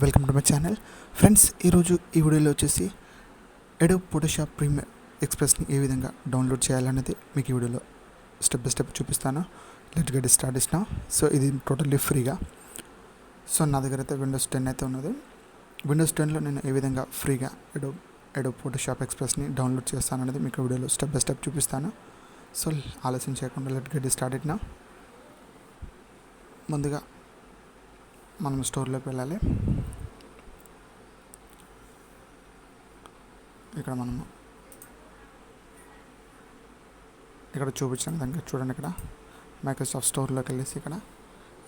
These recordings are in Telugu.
Welcome to my channel friends. ఈరోజు ఈ వీడియోలో వచ్చేసి అడోబ్ ఫోటోషాప్ ప్రీమియర్ ఎక్స్ప్రెస్ని ఏ విధంగా డౌన్లోడ్ చేయాలనేది మీకు ఈ వీడియోలో స్టెప్ బై స్టెప్ చూపిస్తాను. లెట్స్ గెట్ స్టార్ట్ చేసినా. సో ఇది టోటల్లీ ఫ్రీగా. సో నా దగ్గర అయితే విండోస్ 10 అయితే ఉన్నది. విండోస్ 10లో నేను ఏ విధంగా ఫ్రీగా అడోబ్ ఫోటోషాప్ ఎక్స్ప్రెస్ని డౌన్లోడ్ చేస్తాను అనేది మీకు వీడియోలో స్టెప్ బై స్టెప్ చూపిస్తాను. సో ఆలస్యం చేయకుండా లెట్స్ గెట్ స్టార్ట్ అయినా. ముందుగా మనం స్టోర్లోకి వెళ్ళాలి. ఇక్కడ మనము ఇక్కడ చూపించిన విధంగా చూడండి. ఇక్కడ మైక్రోసాఫ్ట్ స్టోర్లోకి వెళ్ళేసి ఇక్కడ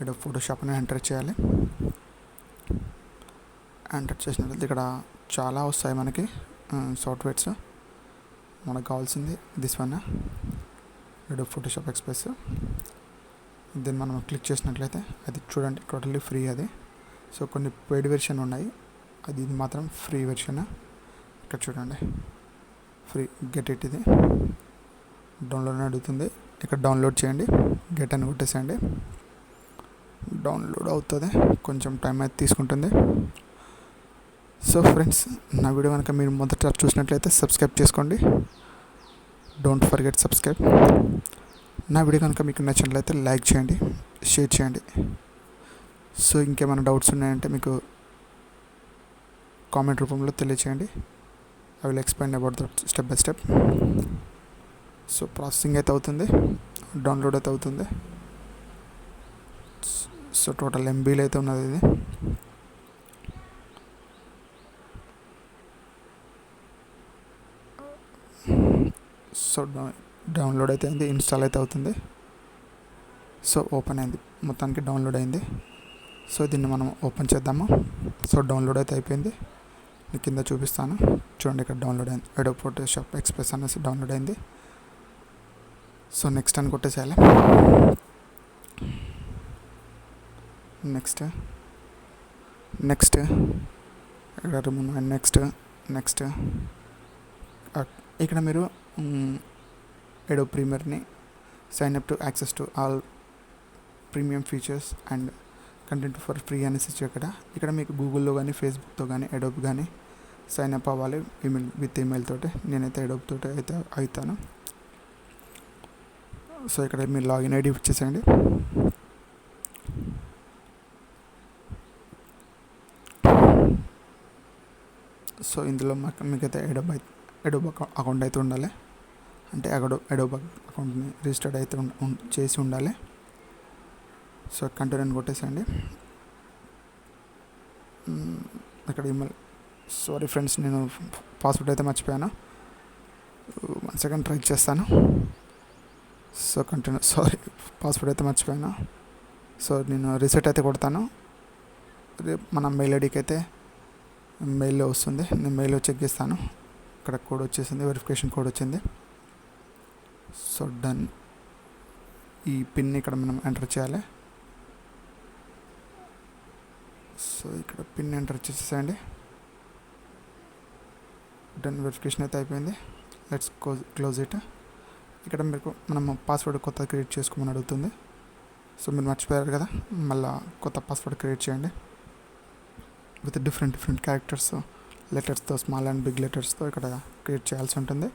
అడోబ్ ఫోటోషాప్ అని ఎంటర్ చేయాలి. ఎంటర్ చేసినట్లయితే ఇక్కడ చాలా వస్తాయి మనకి సాఫ్ట్వేర్స్. మనకు కావాల్సింది this one, Adobe Photoshop express. దీన్ని మనం క్లిక్ చేసినట్లయితే అది చూడండి టోటల్లీ ఫ్రీ అది. సో కొన్ని పెయిడ్ వెర్షన్ ఉన్నాయి, ఇది మాత్రం ఫ్రీ వెర్షన్. ఇక్కడ చూడండి ఫ్రీ గెట్ ఇట్. ఇది డౌన్లోడ్ అని అడుగుతుంది, ఇక్కడ డౌన్లోడ్ చేయండి. గెట్ అని కొట్టేసేయండి. డౌన్లోడ్ అవుతుంది, కొంచెం టైం అయితే తీసుకుంటుంది. సో ఫ్రెండ్స్, నా వీడియో కనుక మీరు మొదట చూసినట్లయితే సబ్స్క్రైబ్ చేసుకోండి. Don't forget subscribe. నా వీడియో కనుక మీకు నచ్చినట్లయితే లైక్ చేయండి, షేర్ చేయండి. సో ఇంకేమైనా డౌట్స్ ఉన్నాయంటే మీకు కామెంట్ రూపంలో తెలియచేయండి. I will explain about that step by step. So processing అయితే అవుతుంది, డౌన్లోడ్ అయితే అవుతుంది. సో టోటల్ ఎంబీలు అయితే ఉన్నది ఇది. సో డౌన్లోడ్ అయితే అయింది, ఇన్స్టాల్ అయితే అవుతుంది. సో ఓపెన్ అయింది, మొత్తానికి డౌన్లోడ్ అయింది. సో దీన్ని మనం ఓపెన్ చేద్దాము. సో డౌన్లోడ్ అయితే అయిపోయింది, నేను కింద చూపిస్తాను చూడండి. ఇక్కడ డౌన్లోడ్ అయింది, అడోబ్ ఫోటోషాప్ ఎక్స్ప్రెస్ అనేసి డౌన్లోడ్ అయింది. సో నెక్స్ట్ అని కొట్టేసేయాలి. నెక్స్ట్ ఇక్కడ నెక్స్ట్ ఇక్కడ మీరు అడోబ్ ప్రీమియర్ని sign up to access to all premium features and content for free అనేసి ఇక్కడ మీకు గూగుల్లో కానీ ఫేస్బుక్తో కానీ అడోబ్ కానీ సైన్ అప్ అవ్వాలి ఈమెయిల్ తోటి. నేనైతే అడోబ్ తోటి అయితే అవుతాను. సో ఇక్కడ మీరు లాగిన్ ఐడి ఇచ్చేసేయండి. సో ఇందులో మీకైతే అడోబ్ అకౌంట్ అయితే ఉండాలి, అంటే అడోబ్ అకౌంట్ని రిజిస్టర్డ్ అయితే చేసి ఉండాలి. సో కంటిన్యూ అని కొట్టేసేయండి. ఇక్కడ ఈమెయిల్, సారీ ఫ్రెండ్స్, నేను పాస్వర్డ్ అయితే మర్చిపోయాను. 1 సెకండ్ ట్రై చేస్తాను. సో కంటిన్యూ, సారీ పాస్వర్డ్ అయితే మర్చిపోయాను. సో నేను రీసెట్ అయితే కొడతాను. మన మెయిల్ ఐడికి అయితే మెయిల్లో వస్తుంది, నేను మెయిల్లో చెక్ చేస్తాను. ఇక్కడ కోడ్ వచ్చేసింది, వెరిఫికేషన్ కోడ్ వచ్చింది. So done. ఈ పిన్ ఇక్కడ మనం ఎంటర్ చేయాలి. సో ఇక్కడ పిన్ ఎంటర్ చేసేసేయండి. డన్, వెరిఫికేషన్ అయితే అయిపోయింది. Let's close it. ఇక్కడ మీకు మనం పాస్వర్డ్ కొత్త క్రియేట్ చేసుకోమని అడుగుతుంది. సో మీరు మర్చిపోయారు కదా, మళ్ళీ కొత్త పాస్వర్డ్ క్రియేట్ చేయండి విత్ డిఫరెంట్ క్యారెక్టర్స్, లెటర్స్తో, స్మాల్ అండ్ బిగ్ లెటర్స్తో ఇక్కడ క్రియేట్ చేయాల్సి ఉంటుంది.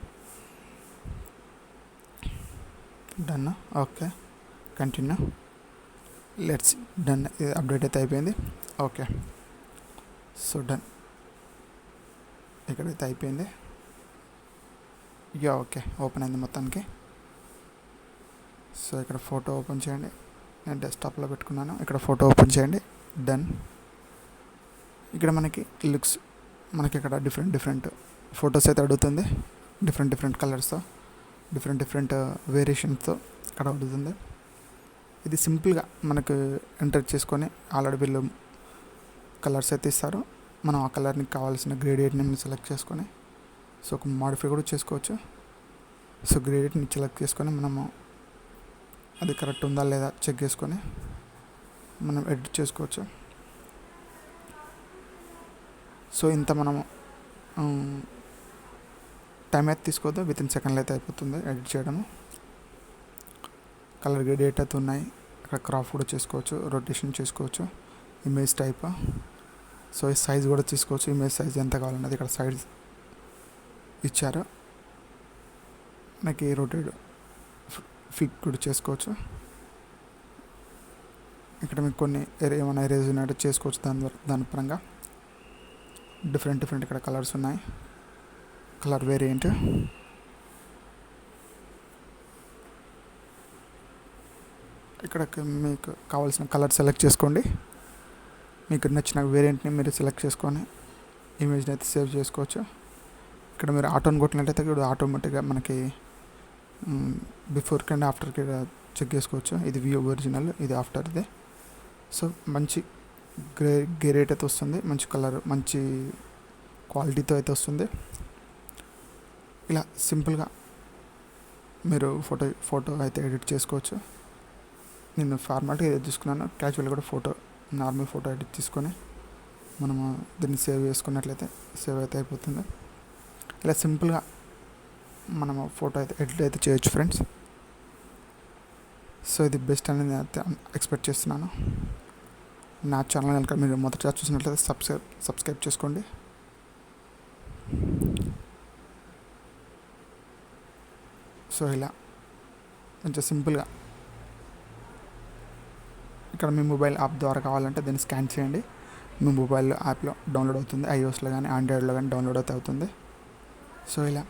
Done. Okay, continue. Let's done. Update అయితే అయిపోయింది. Okay, so done. ఇక్కడైతే అయిపోయింది. ఓకే, ఓపెన్ అయింది మొత్తానికి. సో ఇక్కడ ఫోటో ఓపెన్ చేయండి, నేను డెస్క్టాప్లో పెట్టుకున్నాను. ఇక్కడ ఫోటో ఓపెన్ చేయండి. డన్. ఇక్కడ మనకి లుక్స్, మనకి ఇక్కడ డిఫరెంట్ ఫొటోస్ అయితే అడుగుతుంది. డిఫరెంట్ కలర్స్తో, డిఫరెంట్ వేరియేషన్స్తో ఇక్కడ అడుగుతుంది. ఇది సింపుల్గా మనకు ఎంటర్ చేసుకొని ఆల్రెడీ వీళ్ళు కలర్స్ అయితే ఇస్తారు. మనం ఆ కలర్ని కావాల్సిన గ్రేడియంట్ని సెలెక్ట్ చేసుకొని, సో ఒక మాడిఫై కూడా చేసుకోవచ్చు. సో గ్రేడియంట్ని సెలెక్ట్ చేసుకొని మనము అది కరెక్ట్ ఉందా లేదా చెక్ చేసుకొని మనం ఎడిట్ చేసుకోవచ్చు. సో ఇంత మనము టైం అయితే తీసుకోవద్దు, వితిన్ సెకండ్లో అయితే అయిపోతుంది ఎడిట్ చేయడము. కలర్ గ్రేడియేట్ అయితే ఉన్నాయి. అక్కడ క్రాప్ కూడా చేసుకోవచ్చు, రొటేషన్ చేసుకోవచ్చు, ఇమేజ్ టైప్ సో ఈ సైజ్ కూడా తీసుకోవచ్చు, ఇమేజ్ సైజ్ ఎంత కావాలన్నది ఇక్కడ సైజ్ ఇచ్చారు. మనకి రొటేట్ ఫ్లిప్ కూడా చేసుకోవచ్చు. ఇక్కడ మీకు కొన్ని ఏమైనా ఎరేజ్ ఉన్నట్టు చేసుకోవచ్చు. దాని పరంగా డిఫరెంట్ ఇక్కడ కలర్స్ ఉన్నాయి, కలర్ వేరియంట్. ఇక్కడ మీకు కావాల్సిన కలర్ సెలెక్ట్ చేసుకోండి. మీకు నచ్చిన వేరియంట్ని మీరు సెలెక్ట్ చేసుకొని ఇమేజ్ని అయితే సేవ్ చేసుకోవచ్చు. ఇక్కడ మీరు ఆటోని కొట్టినట్టయితే ఇక్కడ ఆటోమేటిక్గా మనకి బిఫోర్కి అండ్ ఆఫ్టర్కి చెక్ చేసుకోవచ్చు. ఇది వ్యూ ఒరిజినల్, ఇది ఆఫ్టర్దే. సో మంచి గ్రే రేట్ అయితే వస్తుంది, మంచి కలర్, మంచి క్వాలిటీతో అయితే వస్తుంది. ఇలా సింపుల్గా మీరు ఫోటో అయితే ఎడిట్ చేసుకోవచ్చు. నేను ఫార్మాట్గా ఏదో తీసుకున్నాను, క్యాజువల్ కూడా నార్మల్ ఫోటో ఎడిట్ తీసుకొని మనము దీన్ని సేవ్ చేసుకున్నట్లయితే సేవ్ అయితే అయిపోతుంది. ఇలా సింపుల్గా మనము ఫోటో అయితే ఎడిట్ అయితే చేయొచ్చు ఫ్రెండ్స్. సో ఇది బెస్ట్ అనేది అయితే ఎక్స్పెక్ట్ చేస్తున్నాను. నా ఛానల్ కనుక మీరు మొదటిగా చూసినట్లయితే సబ్స్క్రైబ్ చేసుకోండి. సో ఇలా కొంచెం సింపుల్గా ఇక్కడ మీ మొబైల్ యాప్ ద్వారా కావాలంటే దీన్ని స్కాన్ చేయండి. మీ మొబైల్ యాప్లో డౌన్లోడ్ అవుతుంది, ఐఓఎస్లో కానీ ఆండ్రాయిడ్లో కానీ డౌన్లోడ్ అయితే అవుతుంది. సో ఇలా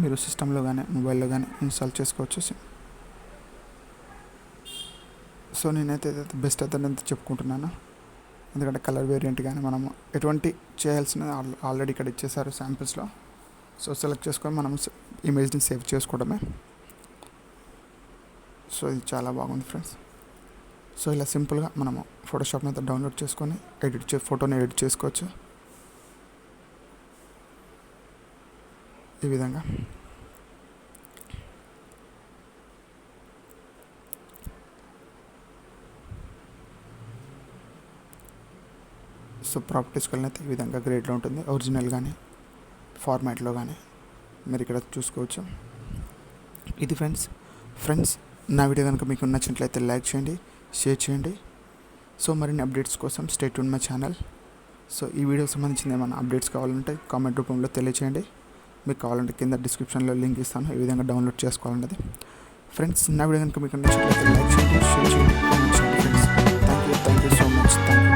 మీరు సిస్టంలో కానీ మొబైల్లో కానీ ఇన్స్టాల్ చేసుకోవచ్చు. సో నేనైతే బెస్ట్ అయితే నేను చెప్పుకుంటున్నాను, ఎందుకంటే కలర్ వేరియంట్ కానీ మనము ఎటువంటి చేయాల్సిన ఆల్రెడీ ఇక్కడ ఇచ్చేసారు శాంపిల్స్లో. సో సెలెక్ట్ చేసుకొని మనం ఇమేజ్ని సేవ్ చేసుకోవడమే. సో ఇది చాలా బాగుంది ఫ్రెండ్స్. సో ఇలా సింపుల్గా మనము ఫోటోషాప్ని అయితే డౌన్లోడ్ చేసుకొని ఫోటోని ఎడిట్ చేసుకోవచ్చు ఈ విధంగా. సో ప్రాపర్టీస్కి వెళ్ళినైతే ఈ విధంగా గ్రేడ్లో ఉంటుంది, ఒరిజినల్ కానీ ఫార్మాట్లో కానీ మీరు ఇక్కడ చూసుకోవచ్చు. ఇది ఫ్రెండ్స్ నా వీడియో కనుక మీకు నచ్చినట్లయితే లైక్ చేయండి, షేర్ చేయండి. సో మరిన్ని అప్డేట్స్ కోసం stay tune my channel. So ఈ వీడియోకి సంబంధించిన ఏమైనా అప్డేట్స్ కావాలంటే కామెంట్ రూపంలో తెలియచేయండి. మీకు కావాలంటే కింద డిస్క్రిప్షన్లో లింక్ ఇస్తాను, ఈ విధంగా డౌన్లోడ్ చేసుకోవాలన్నది. ఫ్రెండ్స్ నా వీడియో కనుక మీకు నచ్చినట్లయితే లైక్ చేయండి, షేర్ చేయండి, కామెంట్ చేయండి friends. Thank you so much.